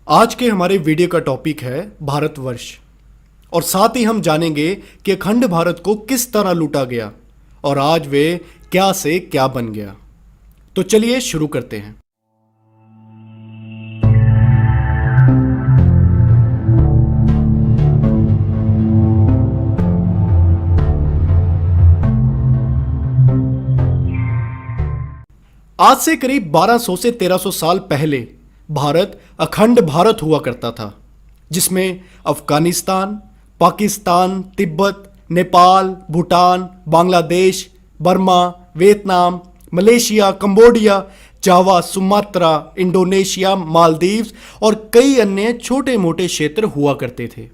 आज के हमारे वीडियो का टॉपिक है भारतवर्ष और साथ ही हम जानेंगे कि अखंड भारत को किस तरह लूटा गया और आज वे क्या से क्या बन गया। तो चलिए शुरू करते हैं। आज से करीब 1200 से 1300 साल पहले भारत अखंड भारत हुआ करता था, जिसमें Afghanistan, Pakistan, Tibet, Nepal, Bhutan, Bangladesh, Burma, Vietnam, Malaysia, Cambodia, Java, Sumatra, Indonesia, Maldives और कई अन्य छोटे मोटे क्षेत्र हुआ करते थे।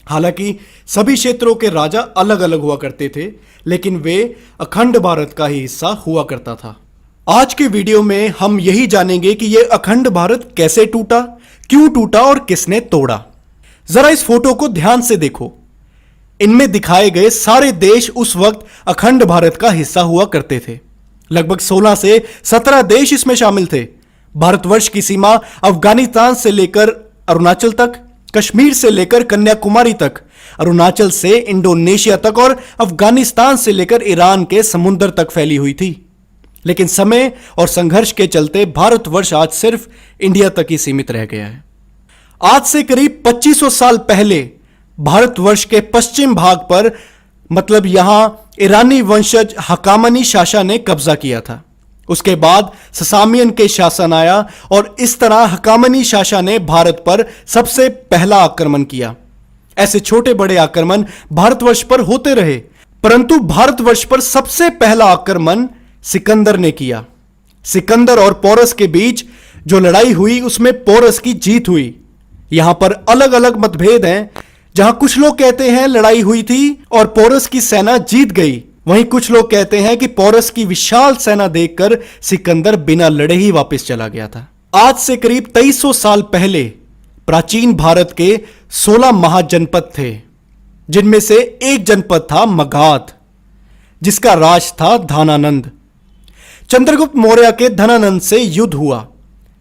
हालांकि सभी क्षेत्रों के राजा अलग अलग हुआ करते थे, लेकिन वे अखंड भारत का ही हिस्सा हुआ करता था। आज के वीडियो में हम यही जानेंगे कि यह अखंड भारत कैसे टूटा, क्यों टूटा और किसने तोड़ा। जरा इस फोटो को ध्यान से देखो। इनमें दिखाए गए सारे देश उस वक्त अखंड भारत का हिस्सा हुआ करते थे। लगभग 16 से 17 देश इसमें शामिल थे। भारतवर्ष की सीमा अफगानिस्तान से लेकर अरुणाचल तक, कश्मीर से लेकर कन्याकुमारी तक, अरुणाचल से इंडोनेशिया तक और अफगानिस्तान से लेकर ईरान के समुद्र तक फैली हुई थी। लेकिन समय और संघर्ष के चलते भारतवर्ष आज सिर्फ इंडिया तक ही सीमित रह गया है। आज से करीब 2500 साल पहले भारतवर्ष के पश्चिम भाग पर, मतलब यहां ईरानी वंशज हकामनी शासक ने कब्जा किया था। उसके बाद ससामियन के शासन आया और इस तरह हकामनी शासक ने भारत पर सबसे पहला आक्रमण किया। ऐसे छोटे बड़े आक्रमण भारतवर्ष पर होते रहे, परंतु भारतवर्ष पर सबसे पहला आक्रमण सिकंदर ने किया। सिकंदर और पोरस के बीच जो लड़ाई हुई उसमें पोरस की जीत हुई। यहां पर अलग अलग मतभेद हैं। जहां कुछ लोग कहते हैं लड़ाई हुई थी और पोरस की सेना जीत गई, वहीं कुछ लोग कहते हैं कि पोरस की विशाल सेना देखकर सिकंदर बिना लड़े ही वापस चला गया था। आज से करीब 2300 साल पहले प्राचीन भारत के 16 महाजनपद थे, जिनमें से एक जनपद था मगध, जिसका राज था धनानंद। चंद्रगुप्त मौर्य के धनानंद से युद्ध हुआ,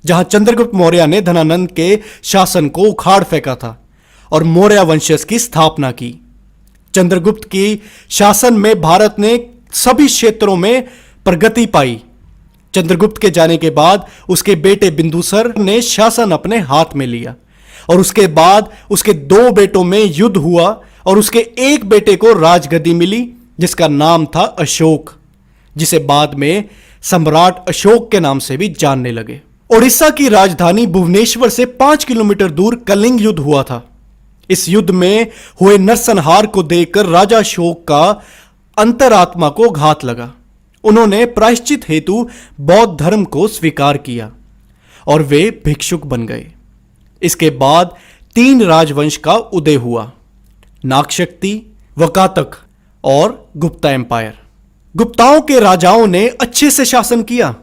जहां चंद्रगुप्त मौर्य ने धनानंद के शासन को उखाड़ फेंका था और मौर्य वंशज की स्थापना की। चंद्रगुप्त की शासन में भारत ने सभी क्षेत्रों में प्रगति पाई। चंद्रगुप्त के जाने के बाद उसके बेटे बिंदुसार ने शासन अपने हाथ में लिया और उसके बाद उसके 2 बेटों में युद्ध हुआ और उसके एक बेटे को राजगद्दी मिली, जिसका नाम था अशोक, जिसे बाद में सम्राट अशोक के नाम से भी जानने लगे। ओडिशा की राजधानी भुवनेश्वर से 5 किलोमीटर दूर कलिंग युद्ध हुआ था। इस युद्ध में हुए नरसंहार को देखकर राजा अशोक का अंतरात्मा को घात लगा। उन्होंने प्रायश्चित हेतु बौद्ध धर्म को स्वीकार किया और वे भिक्षुक बन गए। इसके बाद 3 राजवंश का उदय हुआ, नागशक्ति, वकातक और गुप्ता एम्पायर। गुप्ताओं के राजाओं ने अच्छे से शासन किया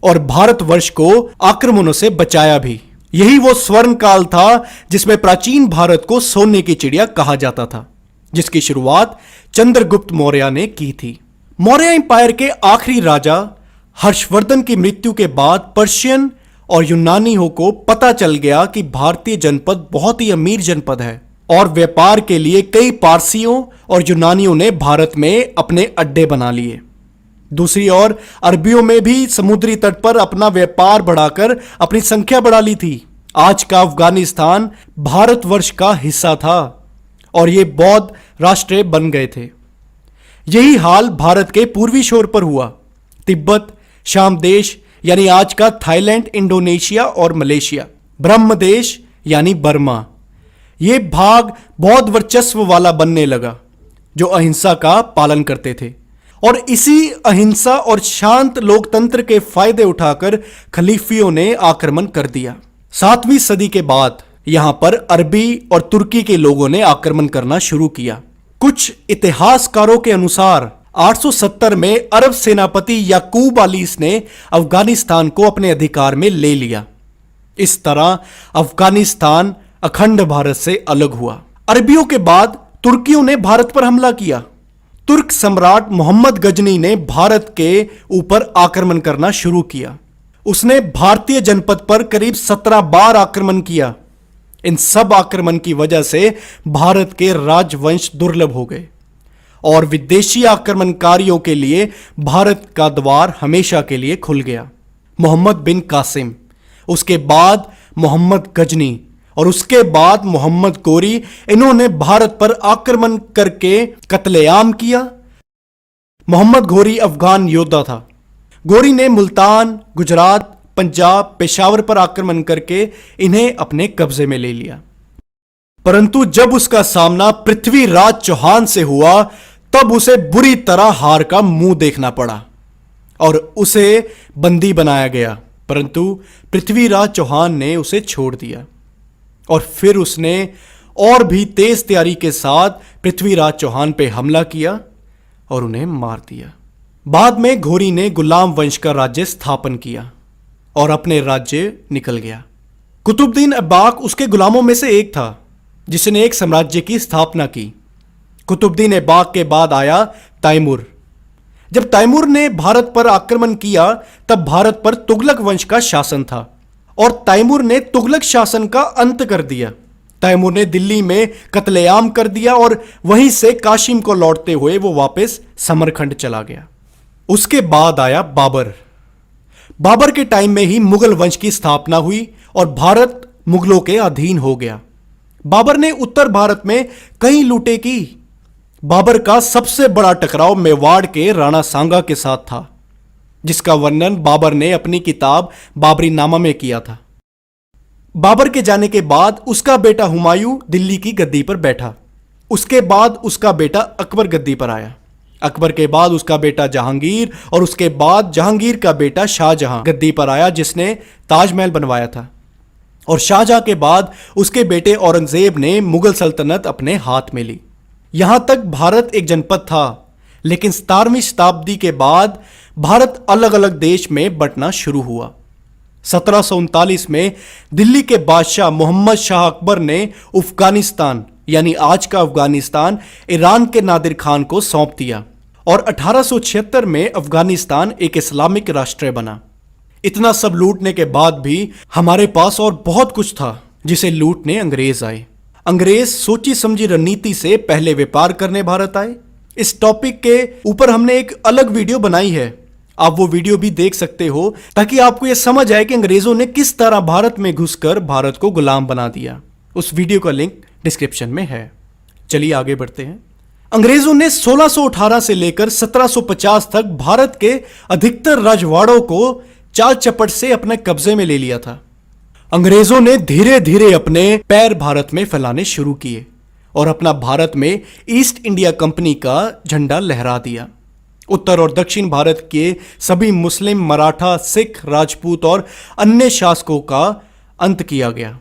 और भारतवर्ष को आक्रमणों से बचाया भी। यही वो स्वर्ण काल था जिसमें प्राचीन भारत को सोने की चिड़िया कहा जाता था, जिसकी शुरुआत चंद्रगुप्त मौर्य ने की थी। मौर्य एम्पायर के आखिरी राजा हर्षवर्धन की मृत्यु के बाद पर्शियन और यूनानियों को पता चल गया कि भारतीय जनपद बहुत ही अमीर जनपद है और व्यापार के लिए कई पारसियों और यूनानियों ने भारत में अपने अड्डे बना लिए। दूसरी ओर अरबियों में भी समुद्री तट पर अपना व्यापार बढ़ाकर अपनी संख्या बढ़ा ली थी। आज का अफगानिस्तान भारतवर्ष का हिस्सा था और ये बौद्ध राष्ट्र बन गए थे। यही हाल भारत के पूर्वी छोर पर हुआ। तिब्बत, शाम देश यानी आज का थाईलैंड, इंडोनेशिया और मलेशिया, ब्रह्म देश यानी बर्मा, ये भाग बौद्ध वर्चस्व वाला बनने लगा, जो अहिंसा का पालन करते थे। और इसी अहिंसा और शांत लोकतंत्र के फायदे उठाकर खलीफियों ने आक्रमण कर दिया। 7वीं सदी के बाद यहां पर अरबी और तुर्की के लोगों ने आक्रमण करना शुरू किया। कुछ इतिहासकारों के अनुसार 870 में अरब सेनापति याकूब अलीस ने अफगानिस्तान को अपने अधिकार में ले लिया। इस तरह अफगानिस्तान अखंड भारत से अलग हुआ। अरबियों के बाद तुर्कियों ने भारत पर हमला किया। तुर्क सम्राट मोहम्मद गजनी ने भारत के ऊपर आक्रमण करना शुरू किया। उसने भारतीय जनपद पर करीब 17 बार आक्रमण किया इन सब आक्रमण की वजह से भारत के राजवंश दुर्लभ हो गए और विदेशी आक्रमणकारियों के लिए भारत का द्वार हमेशा के लिए खुल गया। मोहम्मद बिन कासिम, उसके बाद मोहम्मद गजनी और उसके बाद मोहम्मद गोरी, इन्होंने भारत पर आक्रमण करके कत्लेआम किया। मोहम्मद गोरी अफगान योद्धा था। गोरी ने मुल्तान, गुजरात, पंजाब, पेशावर पर आक्रमण करके इन्हें अपने कब्जे में ले लिया। परंतु जब उसका सामना पृथ्वीराज चौहान से हुआ तब उसे बुरी तरह हार का मुंह देखना पड़ा और उसे बंदी बनाया गया। परंतु पृथ्वीराज चौहान ने उसे छोड़ दिया और फिर उसने और भी तेज तैयारी के साथ पृथ्वीराज चौहान पे हमला किया और उन्हें मार दिया। बाद में घोरी ने गुलाम वंश का राज्य स्थापन किया और अपने राज्य निकल गया। कुतुबुद्दीन ऐबक उसके गुलामों में से एक था जिसने एक साम्राज्य की स्थापना की। कुतुबुद्दीन ऐबक के बाद आया तैमूर। जब तैमूर ने भारत पर आक्रमण किया तब भारत पर तुगलक वंश का शासन था और तैमूर ने तुगलक शासन का अंत कर दिया। तैमूर ने दिल्ली में कत्लेआम कर दिया और वहीं से काशिम को लौटते हुए वो वापस समरखंड चला गया। उसके बाद आया बाबर। बाबर के टाइम में ही मुगल वंश की स्थापना हुई और भारत मुगलों के अधीन हो गया। बाबर ने उत्तर भारत में कई लूटें की। बाबर का सबसे बड़ा टकराव मेवाड़ के राणा सांगा के साथ था, जिसका वर्णन बाबर ने अपनी किताब बाबरी नामा में किया था। बाबर के जाने के बाद उसका बेटा हुमायूं दिल्ली की गद्दी पर बैठा। उसके बाद उसका बेटा अकबर गद्दी पर आया। अकबर के बाद उसका बेटा जहांगीर और उसके बाद जहांगीर का बेटा शाहजहां गद्दी पर आया, जिसने ताजमहल बनवाया था। और शाहजहां के बाद उसके बेटे औरंगजेब ने मुगल सल्तनत अपने हाथ में ली। यहां तक भारत एक जनपद था, लेकिन 17वीं शताब्दी के बाद भारत अलग अलग देश में बंटना शुरू हुआ। 1739 में दिल्ली के बादशाह मोहम्मद शाह अकबर ने अफगानिस्तान यानी आज का अफगानिस्तान ईरान के नादिर खान को सौंप दिया और 1876 में अफगानिस्तान एक इस्लामिक राष्ट्र बना। इतना सब लूटने के बाद भी हमारे पास और बहुत कुछ था जिसे लूटने अंग्रेज आए। अंग्रेज सोची समझी रणनीति से पहले व्यापार करने भारत आए। इस टॉपिक के ऊपर हमने एक अलग वीडियो बनाई है, आप वो वीडियो भी देख सकते हो ताकि आपको यह समझ आए कि अंग्रेजों ने किस तरह भारत में घुसकर भारत को गुलाम बना दिया। उस वीडियो का लिंक डिस्क्रिप्शन में है। चलिए आगे बढ़ते हैं। अंग्रेजों ने 1618 से लेकर 1750 तक भारत के अधिकतर राजवाड़ों को चाल चपट से अपने कब्जे में ले लिया था। अंग्रेजों ने धीरे धीरे अपने पैर भारत में फैलाने शुरू किए और अपना भारत में ईस्ट इंडिया कंपनी का झंडा लहरा दिया। उत्तर और दक्षिण भारत के सभी मुस्लिम, मराठा, सिख, राजपूत और अन्य शासकों का अंत किया गया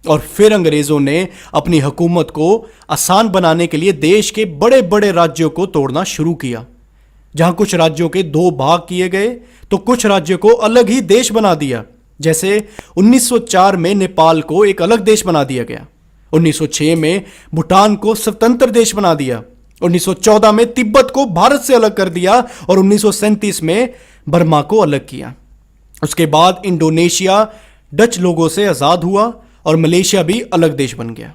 और फिर अंग्रेजों ने अपनी हुकूमत को आसान बनाने के लिए देश के बड़े बड़े राज्यों को तोड़ना शुरू किया। जहां कुछ राज्यों के 2 भाग किए गए तो कुछ राज्यों को अलग ही देश बना दिया। जैसे 1904 में नेपाल को एक अलग देश बना दिया गया, 1906 में भूटान को स्वतंत्र देश बना दिया, 1914 में तिब्बत को भारत से अलग कर दिया और 1937 में बर्मा को अलग किया। उसके बाद इंडोनेशिया डच लोगों से आज़ाद हुआ और मलेशिया भी अलग देश बन गया।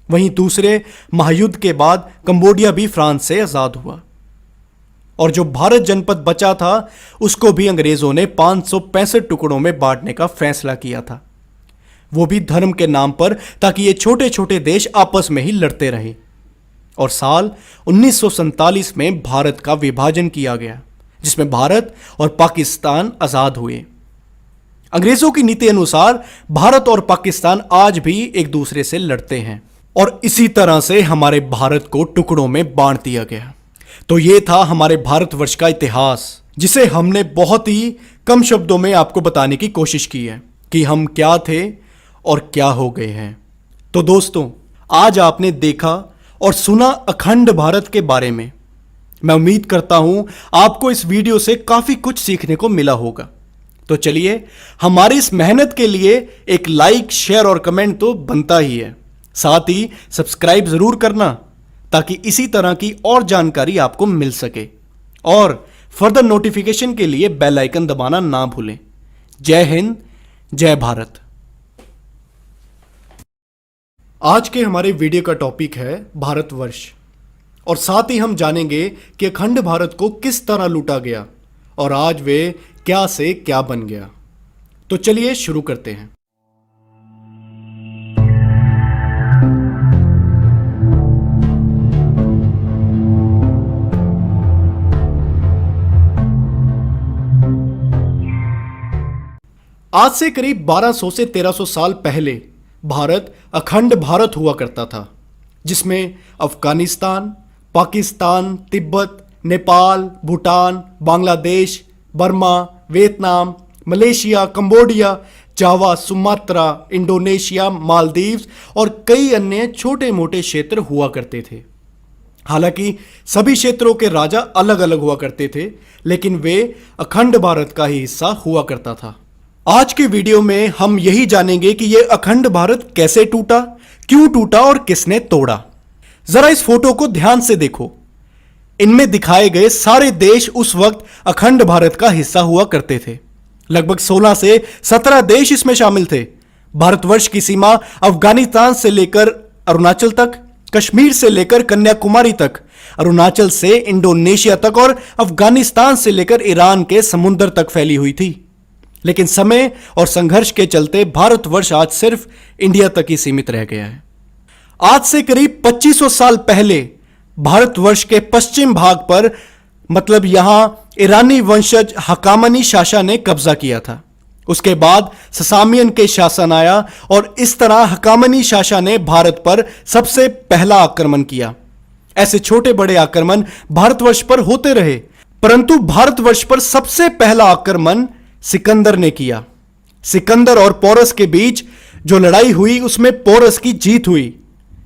वहीं दूसरे महायुद्ध के बाद कंबोडिया भी फ्रांस से आज़ाद हुआ और जो भारत जनपद बचा था उसको भी अंग्रेजों ने 565 टुकड़ों में बांटने का फैसला किया था, वो भी धर्म के नाम पर, ताकि ये छोटे छोटे देश आपस में ही लड़ते रहे। और साल 1947 में भारत का विभाजन किया गया, जिसमें भारत और पाकिस्तान आज़ाद हुए। अंग्रेजों की नीति अनुसार भारत और पाकिस्तान आज भी एक दूसरे से लड़ते हैं और इसी तरह से हमारे भारत को टुकड़ों में बांट दिया गया। तो ये था हमारे भारतवर्ष का इतिहास, जिसे हमने बहुत ही कम शब्दों में आपको बताने की कोशिश की है कि हम क्या थे और क्या हो गए हैं। तो दोस्तों, आज आपने देखा और सुना अखंड भारत के बारे में। मैं उम्मीद करता हूं आपको इस वीडियो से काफी कुछ सीखने को मिला होगा। तो चलिए, हमारी इस मेहनत के लिए एक लाइक, शेयर और कमेंट तो बनता ही है। साथ ही सब्सक्राइब जरूर करना ताकि इसी तरह की और जानकारी आपको मिल सके और फर्दर नोटिफिकेशन के लिए बेल आइकन दबाना ना भूलें। जय हिंद, जय भारत। आज के हमारे वीडियो का टॉपिक है भारतवर्ष और साथ ही हम जानेंगे कि अखंड भारत को किस तरह लूटा गया और आज वे क्या से क्या बन गया। तो चलिए शुरू करते हैं। आज से करीब 1200 से 1300 साल पहले भारत अखंड भारत हुआ करता था, जिसमें Afghanistan, Pakistan, Tibet, Nepal, Bhutan, Bangladesh, Burma, Vietnam, Malaysia, Cambodia, Java, Sumatra, Indonesia, Maldives और कई अन्य छोटे मोटे क्षेत्र हुआ करते थे। हालांकि सभी क्षेत्रों के राजा अलग अलग हुआ करते थे, लेकिन वे अखंड भारत का ही हिस्सा हुआ करता था। आज के वीडियो में हम यही जानेंगे कि यह अखंड भारत कैसे टूटा, क्यों टूटा और किसने तोड़ा। जरा इस फोटो को ध्यान से देखो। इनमें दिखाए गए सारे देश उस वक्त अखंड भारत का हिस्सा हुआ करते थे। लगभग 16 से 17 देश इसमें शामिल थे। भारतवर्ष की सीमा अफगानिस्तान से लेकर अरुणाचल तक, कश्मीर से लेकर कन्याकुमारी तक, अरुणाचल से इंडोनेशिया तक और अफगानिस्तान से लेकर ईरान के समुद्र तक फैली हुई थी। लेकिन समय और संघर्ष के चलते भारतवर्ष आज सिर्फ इंडिया तक ही सीमित रह गया है। आज से करीब 2500 साल पहले भारतवर्ष के पश्चिम भाग पर, मतलब यहां ईरानी वंशज हकामनी शासक ने कब्जा किया था। उसके बाद ससामियन के शासन आया और इस तरह हकामनी शासक ने भारत पर सबसे पहला आक्रमण किया। ऐसे छोटे बड़े आक्रमण भारतवर्ष पर होते रहे, परंतु भारतवर्ष पर सबसे पहला आक्रमण सिकंदर ने किया। सिकंदर और पोरस के बीच जो लड़ाई हुई उसमें पोरस की जीत हुई।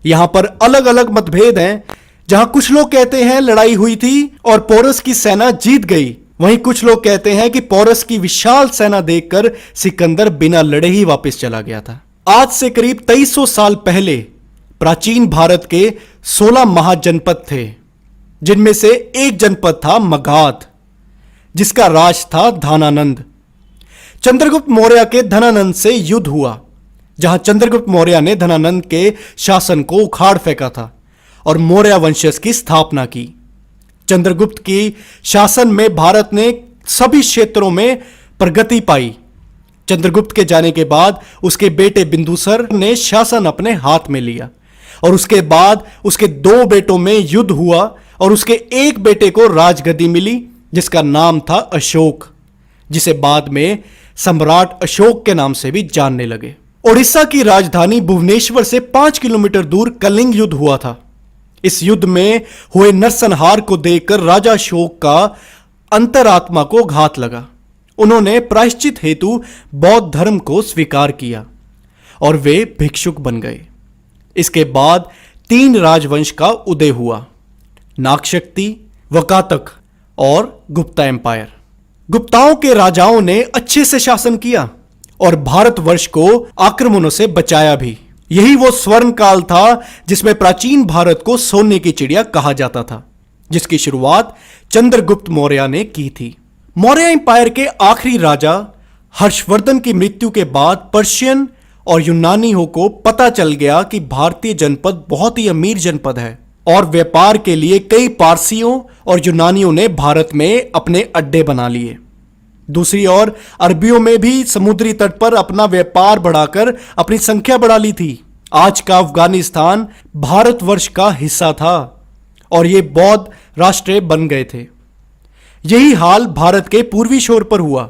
यहां पर अलग अलग मतभेद हैं। जहां कुछ लोग कहते हैं लड़ाई हुई थी और पोरस की सेना जीत गई, वहीं कुछ लोग कहते हैं कि पोरस की विशाल सेना देखकर सिकंदर बिना लड़े ही वापस चला गया था। आज से करीब 2300 साल पहले प्राचीन भारत के 16 महाजनपद थे, जिनमें से एक जनपद था मगध, जिसका राज था धनानंद। चंद्रगुप्त मौर्य के धनानंद से युद्ध हुआ, जहां चंद्रगुप्त मौर्य ने धनानंद के शासन को उखाड़ फेंका था और मौर्य वंशज की स्थापना की। चंद्रगुप्त की शासन में भारत ने सभी क्षेत्रों में प्रगति पाई। चंद्रगुप्त के जाने के बाद उसके बेटे बिंदुसार ने शासन अपने हाथ में लिया और उसके बाद उसके 2 बेटों में युद्ध हुआ और उसके एक बेटे को राजगद्दी मिली, जिसका नाम था अशोक, जिसे बाद में सम्राट अशोक के नाम से भी जानने लगे। ओडिशा की राजधानी भुवनेश्वर से 5 किलोमीटर दूर कलिंग युद्ध हुआ था। इस युद्ध में हुए नरसंहार को देखकर राजा अशोक का अंतरात्मा को घात लगा। उन्होंने प्रायश्चित हेतु बौद्ध धर्म को स्वीकार किया और वे भिक्षुक बन गए। इसके बाद 3 राजवंश का उदय हुआ, नागशक्ति, वकातक और गुप्ता एम्पायर। गुप्ताओं के राजाओं ने अच्छे से शासन किया और भारतवर्ष को आक्रमणों से बचाया भी। यही वो स्वर्ण काल था जिसमें प्राचीन भारत को सोने की चिड़िया कहा जाता था, जिसकी शुरुआत चंद्रगुप्त मौर्य ने की थी। मौर्य एम्पायर के आखिरी राजा हर्षवर्धन की मृत्यु के बाद पर्शियन और यूनानियों को पता चल गया कि भारतीय जनपद बहुत ही अमीर जनपद है और व्यापार के लिए कई पारसियों और यूनानियों ने भारत में अपने अड्डे बना लिए। दूसरी ओर अरबियों में भी समुद्री तट पर अपना व्यापार बढ़ाकर अपनी संख्या बढ़ा ली थी। आज का अफगानिस्तान भारतवर्ष का हिस्सा था और ये बौद्ध राष्ट्र बन गए थे। यही हाल भारत के पूर्वी छोर पर हुआ।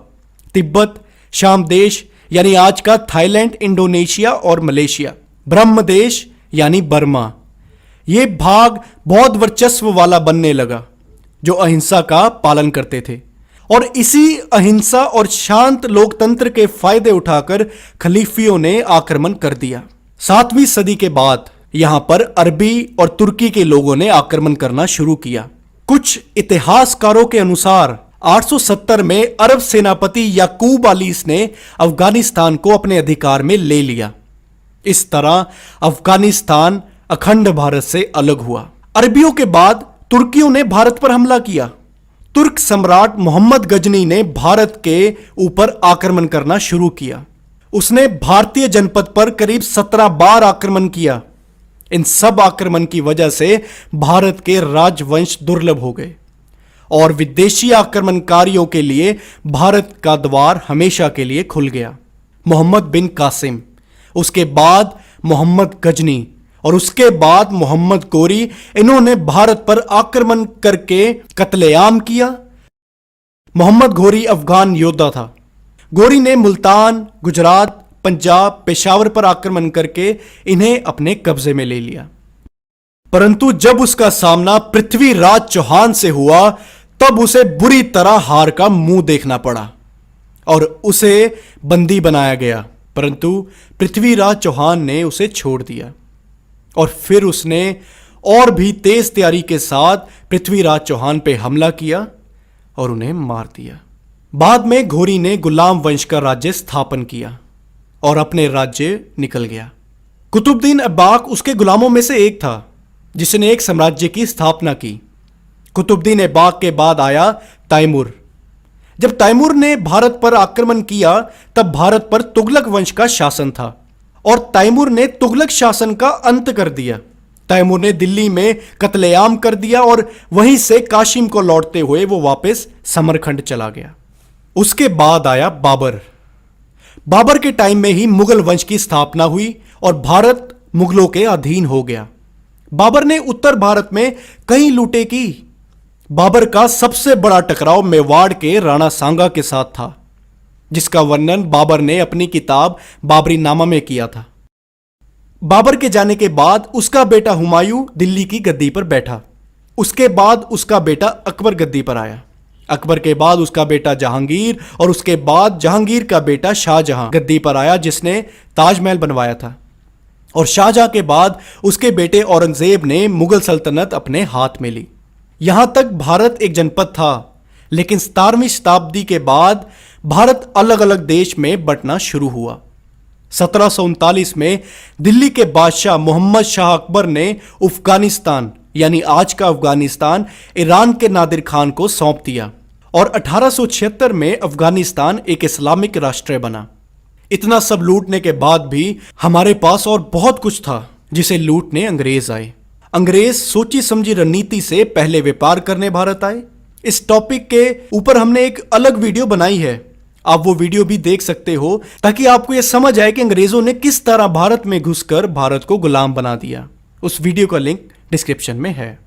तिब्बत, शाम देश यानी आज का थाईलैंड, इंडोनेशिया और मलेशिया, ब्रह्म देश यानी बर्मा, ये भाग बौद्ध वर्चस्व वाला बनने लगा, जो अहिंसा का पालन करते थे और इसी अहिंसा और शांत लोकतंत्र के फायदे उठाकर खलीफियों ने आक्रमण कर दिया। 7वीं सदी के बाद यहां पर अरबी और तुर्की के लोगों ने आक्रमण करना शुरू किया। कुछ इतिहासकारों के अनुसार 870 में अरब सेनापति याकूब अलीस ने अफगानिस्तान को अपने अधिकार में ले लिया। इस तरह अफगानिस्तान अखंड भारत से अलग हुआ। अरबियों के बाद तुर्कियों ने भारत पर हमला किया। तुर्क सम्राट मोहम्मद गजनी ने भारत के ऊपर आक्रमण करना शुरू किया। उसने भारतीय जनपद पर करीब 17 बार आक्रमण किया इन सब आक्रमण की वजह से भारत के राजवंश दुर्लभ हो गए और विदेशी आक्रमणकारियों के लिए भारत का द्वार हमेशा के लिए खुल गया। मोहम्मद बिन कासिम, उसके बाद मोहम्मद गजनी और उसके बाद मोहम्मद गोरी, इन्होंने भारत पर आक्रमण करके कत्लेआम किया। मोहम्मद गोरी अफगान योद्धा था। गोरी ने मुल्तान, गुजरात, पंजाब, पेशावर पर आक्रमण करके इन्हें अपने कब्जे में ले लिया। परंतु जब उसका सामना पृथ्वीराज चौहान से हुआ तब उसे बुरी तरह हार का मुंह देखना पड़ा और उसे बंदी बनाया गया। परंतु पृथ्वीराज चौहान ने उसे छोड़ दिया और फिर उसने और भी तेज तैयारी के साथ पृथ्वीराज चौहान पे हमला किया और उन्हें मार दिया। बाद में घोरी ने गुलाम वंश का राज्य स्थापन किया और अपने राज्य निकल गया। कुतुबुद्दीन ऐबक उसके गुलामों में से एक था जिसने एक साम्राज्य की स्थापना की। कुतुबुद्दीन ऐबक के बाद आया तैमूर। जब तैमूर ने भारत पर आक्रमण किया तब भारत पर तुगलक वंश का शासन था और तैमूर ने तुगलक शासन का अंत कर दिया। तैमूर ने दिल्ली में कत्लेआम कर दिया और वहीं से काशिम को लौटते हुए वो वापस समरखंड चला गया। उसके बाद आया बाबर। बाबर के टाइम में ही मुगल वंश की स्थापना हुई और भारत मुगलों के अधीन हो गया। बाबर ने उत्तर भारत में कई लूटें की। बाबर का सबसे बड़ा टकराव मेवाड़ के राणा सांगा के साथ था, जिसका वर्णन बाबर ने अपनी किताब बाबरी नामा में किया था। बाबर के जाने के बाद उसका बेटा हुमायूं दिल्ली की गद्दी पर बैठा। उसके बाद उसका बेटा अकबर गद्दी पर आया। अकबर के बाद उसका बेटा जहांगीर और उसके बाद जहांगीर का बेटा शाहजहां गद्दी पर आया, जिसने ताजमहल बनवाया था। और शाहजहां के बाद उसके बेटे औरंगजेब ने मुगल सल्तनत अपने हाथ में ली। यहां तक भारत एक जनपद था, लेकिन 17वीं शताब्दी के बाद भारत अलग अलग देश में बंटना शुरू हुआ। 1739 में दिल्ली के बादशाह मोहम्मद शाह अकबर ने अफगानिस्तान यानी आज का अफगानिस्तान ईरान के नादिर खान को सौंप दिया और 1876 में अफगानिस्तान एक इस्लामिक राष्ट्र बना। इतना सब लूटने के बाद भी हमारे पास और बहुत कुछ था जिसे लूटने अंग्रेज आए। अंग्रेज सोची समझी रणनीति से पहले व्यापार करने भारत आए। इस टॉपिक के ऊपर हमने एक अलग वीडियो बनाई है, आप वो वीडियो भी देख सकते हो ताकि आपको यह समझ आए कि अंग्रेजों ने किस तरह भारत में घुसकर भारत को गुलाम बना दिया। उस वीडियो का लिंक डिस्क्रिप्शन में है।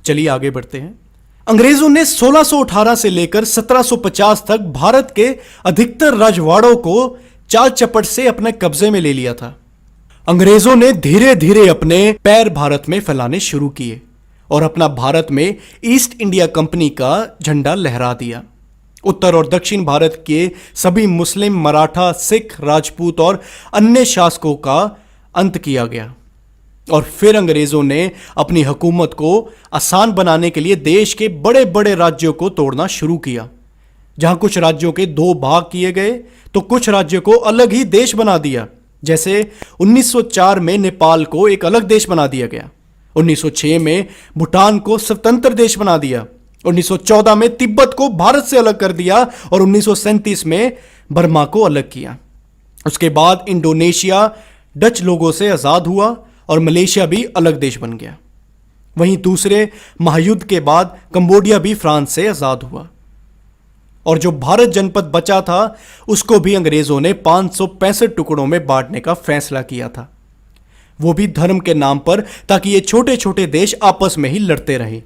चलिए आगे बढ़ते हैं। अंग्रेजों ने 1618 से लेकर 1750 तक भारत के अधिकतर राजवाड़ों को चाल चपट से अपने कब्जे में ले लिया था। अंग्रेजों ने धीरे धीरे अपने पैर भारत में फैलाने शुरू किए और अपना भारत में ईस्ट इंडिया कंपनी का झंडा लहरा दिया। उत्तर और दक्षिण भारत के सभी मुस्लिम, मराठा, सिख, राजपूत और अन्य शासकों का अंत किया गया और फिर अंग्रेजों ने अपनी हुकूमत को आसान बनाने के लिए देश के बड़े बड़े राज्यों को तोड़ना शुरू किया। जहां कुछ राज्यों के 2 भाग किए गए तो कुछ राज्यों को अलग ही देश बना दिया। जैसे 1904 में नेपाल को एक अलग देश बना दिया गया, 1906 में भूटान को स्वतंत्र देश बना दिया, 1914 में तिब्बत को भारत से अलग कर दिया और 1937 में बर्मा को अलग किया। उसके बाद इंडोनेशिया डच लोगों से आज़ाद हुआ और मलेशिया भी अलग देश बन गया। वहीं दूसरे महायुद्ध के बाद कंबोडिया भी फ्रांस से आज़ाद हुआ और जो भारत जनपद बचा था उसको भी अंग्रेजों ने 565 टुकड़ों में बांटने का फैसला किया था, वो भी धर्म के नाम पर, ताकि ये छोटे छोटे देश आपस में ही लड़ते रहे।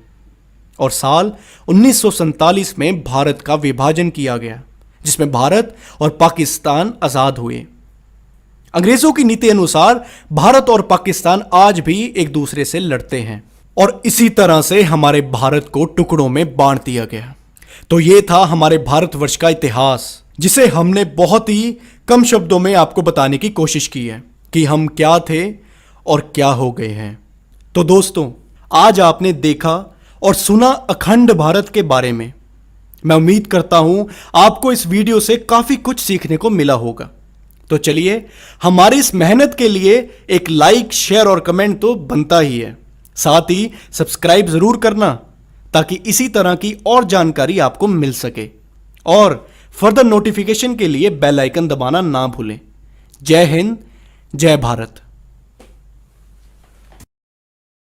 और साल 1947 में भारत का विभाजन किया गया, जिसमें भारत और पाकिस्तान आज़ाद हुए। अंग्रेजों की नीति अनुसार भारत और पाकिस्तान आज भी एक दूसरे से लड़ते हैं और इसी तरह से हमारे भारत को टुकड़ों में बांट दिया गया। तो ये था हमारे भारतवर्ष का इतिहास, जिसे हमने बहुत ही कम शब्दों में आपको बताने की कोशिश की है कि हम क्या थे और क्या हो गए हैं। तो दोस्तों, आज आपने देखा और सुना अखंड भारत के बारे में। मैं उम्मीद करता हूं आपको इस वीडियो से काफी कुछ सीखने को मिला होगा। तो चलिए, हमारी इस मेहनत के लिए एक लाइक, शेयर और कमेंट तो बनता ही है। साथ ही सब्सक्राइब जरूर करना ताकि इसी तरह की और जानकारी आपको मिल सके और फर्दर नोटिफिकेशन के लिए बेल आइकन दबाना ना भूलें। जय हिंद, जय भारत।